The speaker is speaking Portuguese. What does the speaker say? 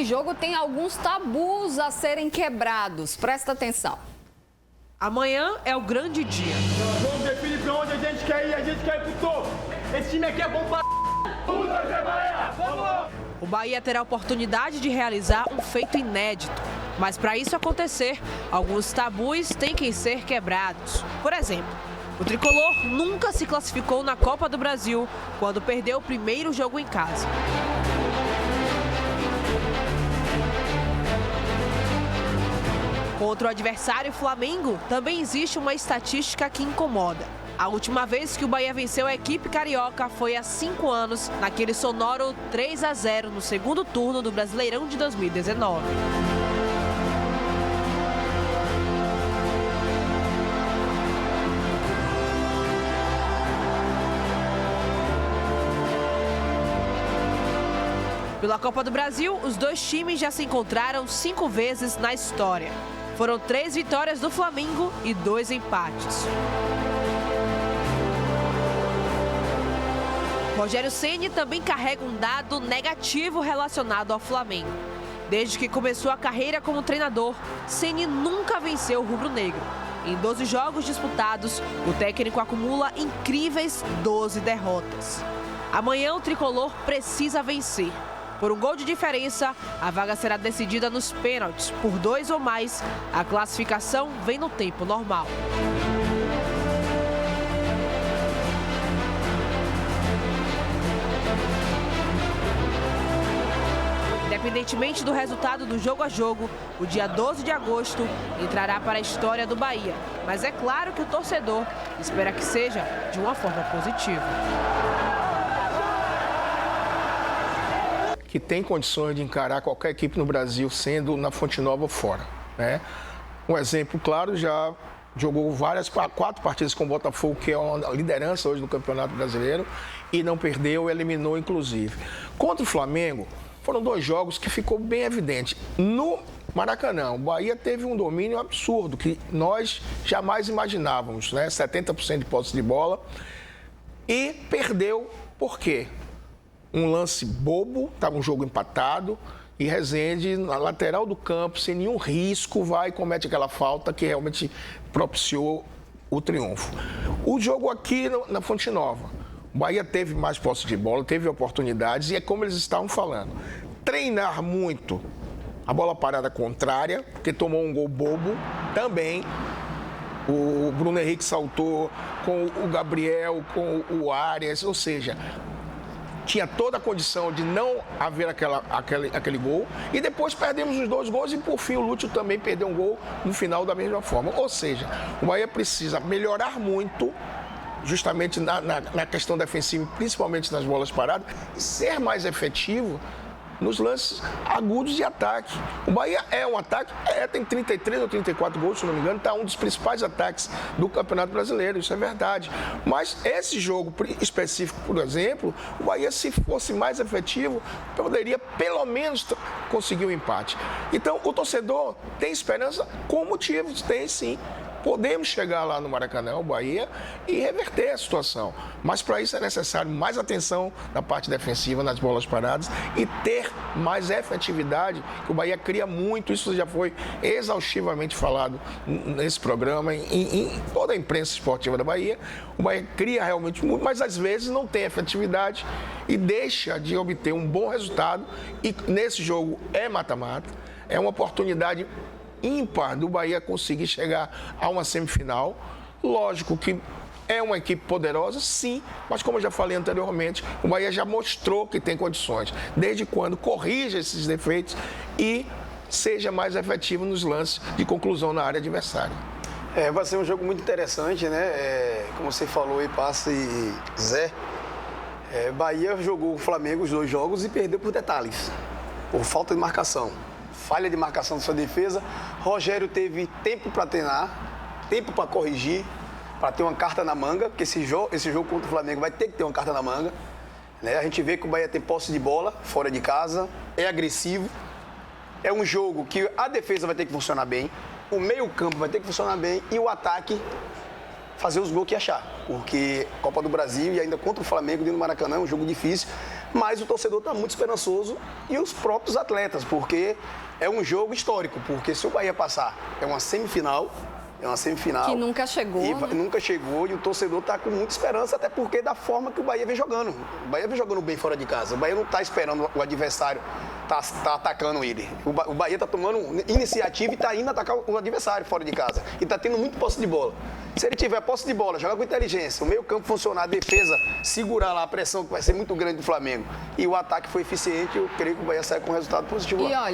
esse jogo tem alguns tabus a serem quebrados. Presta atenção. Amanhã é o grande dia. Vamos definir pra onde a gente quer ir pro topo. Esse time aqui é bom pra... Vamos, Bahia! Vamos! O Bahia terá a oportunidade de realizar um feito inédito. Mas para isso acontecer, alguns tabus têm que ser quebrados. Por exemplo, o tricolor nunca se classificou na Copa do Brasil quando perdeu o primeiro jogo em casa. Contra o adversário Flamengo, também existe uma estatística que incomoda. A última vez que o Bahia venceu a equipe carioca foi há 5 anos, naquele sonoro 3-0 no segundo turno do Brasileirão de 2019. Pela Copa do Brasil, os dois times já se encontraram 5 vezes na história. Foram 3 vitórias do Flamengo e 2 empates. Rogério Ceni também carrega um dado negativo relacionado ao Flamengo. Desde que começou a carreira como treinador, Ceni nunca venceu o rubro-negro. Em 12 jogos disputados, o técnico acumula incríveis 12 derrotas. Amanhã o tricolor precisa vencer. Por um gol de diferença, a vaga será decidida nos pênaltis. Por 2 ou mais, a classificação vem no tempo normal. Independentemente do resultado do jogo a jogo, o dia 12 de agosto entrará para a história do Bahia. Mas é claro que o torcedor espera que seja de uma forma positiva. Que tem condições de encarar qualquer equipe no Brasil, sendo na Fonte Nova ou fora, né? Um exemplo claro, já jogou 4 partidas com o Botafogo, que é uma liderança hoje no Campeonato Brasileiro, e não perdeu, eliminou inclusive. Contra o Flamengo, foram 2 jogos que ficou bem evidente. No Maracanã, o Bahia teve um domínio absurdo, que nós jamais imaginávamos, né? 70% de posse de bola, e perdeu por quê? Um lance bobo, estava um jogo empatado, e Rezende, na lateral do campo, sem nenhum risco, vai e comete aquela falta que realmente propiciou o triunfo. O jogo aqui na Fonte Nova, o Bahia teve mais posse de bola, teve oportunidades, e é como eles estavam falando, treinar muito a bola parada contrária, porque tomou um gol bobo também. O Bruno Henrique saltou com o Gabriel, com o Arias, ou seja, tinha toda a condição de não haver aquele gol. E depois perdemos os 2 gols e, por fim, o Lúcio também perdeu um gol no final da mesma forma. Ou seja, o Bahia precisa melhorar muito, justamente na questão defensiva, principalmente nas bolas paradas, e ser mais efetivo nos lances agudos de ataque. O Bahia é um ataque, tem 33 ou 34 gols, se não me engano, está um dos principais ataques do Campeonato Brasileiro, isso é verdade. Mas esse jogo específico, por exemplo, o Bahia, se fosse mais efetivo, poderia pelo menos conseguir um empate. Então, o torcedor tem esperança com motivos, tem sim. Podemos chegar lá no Maracanã, o Bahia, e reverter a situação. Mas para isso é necessário mais atenção na parte defensiva, nas bolas paradas, e ter mais efetividade, que o Bahia cria muito. Isso já foi exaustivamente falado nesse programa, em toda a imprensa esportiva da Bahia. O Bahia cria realmente muito, mas às vezes não tem efetividade e deixa de obter um bom resultado. E nesse jogo é mata-mata, é uma oportunidade ímpar do Bahia conseguir chegar a uma semifinal. Lógico que é uma equipe poderosa, sim, mas como eu já falei anteriormente, o Bahia já mostrou que tem condições, desde quando corrija esses defeitos e seja mais efetivo nos lances de conclusão na área adversária. Vai ser um jogo muito interessante, né? Como você falou aí, Passa e Zé, Bahia jogou o Flamengo os 2 jogos e perdeu por detalhes, por falta de marcação. Falha de marcação da sua defesa. Rogério teve tempo para treinar, tempo para corrigir, para ter uma carta na manga, porque esse jogo contra o Flamengo vai ter que ter uma carta na manga, né? A gente vê que o Bahia tem posse de bola fora de casa, é agressivo, é um jogo que a defesa vai ter que funcionar bem, o meio-campo vai ter que funcionar bem e o ataque fazer os gols que achar, porque Copa do Brasil e ainda contra o Flamengo dentro do Maracanã é um jogo difícil, mas o torcedor está muito esperançoso e os próprios atletas, porque é um jogo histórico, porque se o Bahia passar, é uma semifinal. Que nunca chegou, E né? nunca chegou e o torcedor está com muita esperança, até porque da forma que o Bahia vem jogando. O Bahia vem jogando bem fora de casa. O Bahia não está esperando o adversário tá atacando ele. O Bahia está tomando iniciativa e está indo atacar o adversário fora de casa. E está tendo muito posse de bola. Se ele tiver posse de bola, jogar com inteligência, o meio campo funcionar, a defesa segurar lá a pressão que vai ser muito grande do Flamengo e o ataque foi eficiente, eu creio que o Bahia sai com um resultado positivo lá. E olha,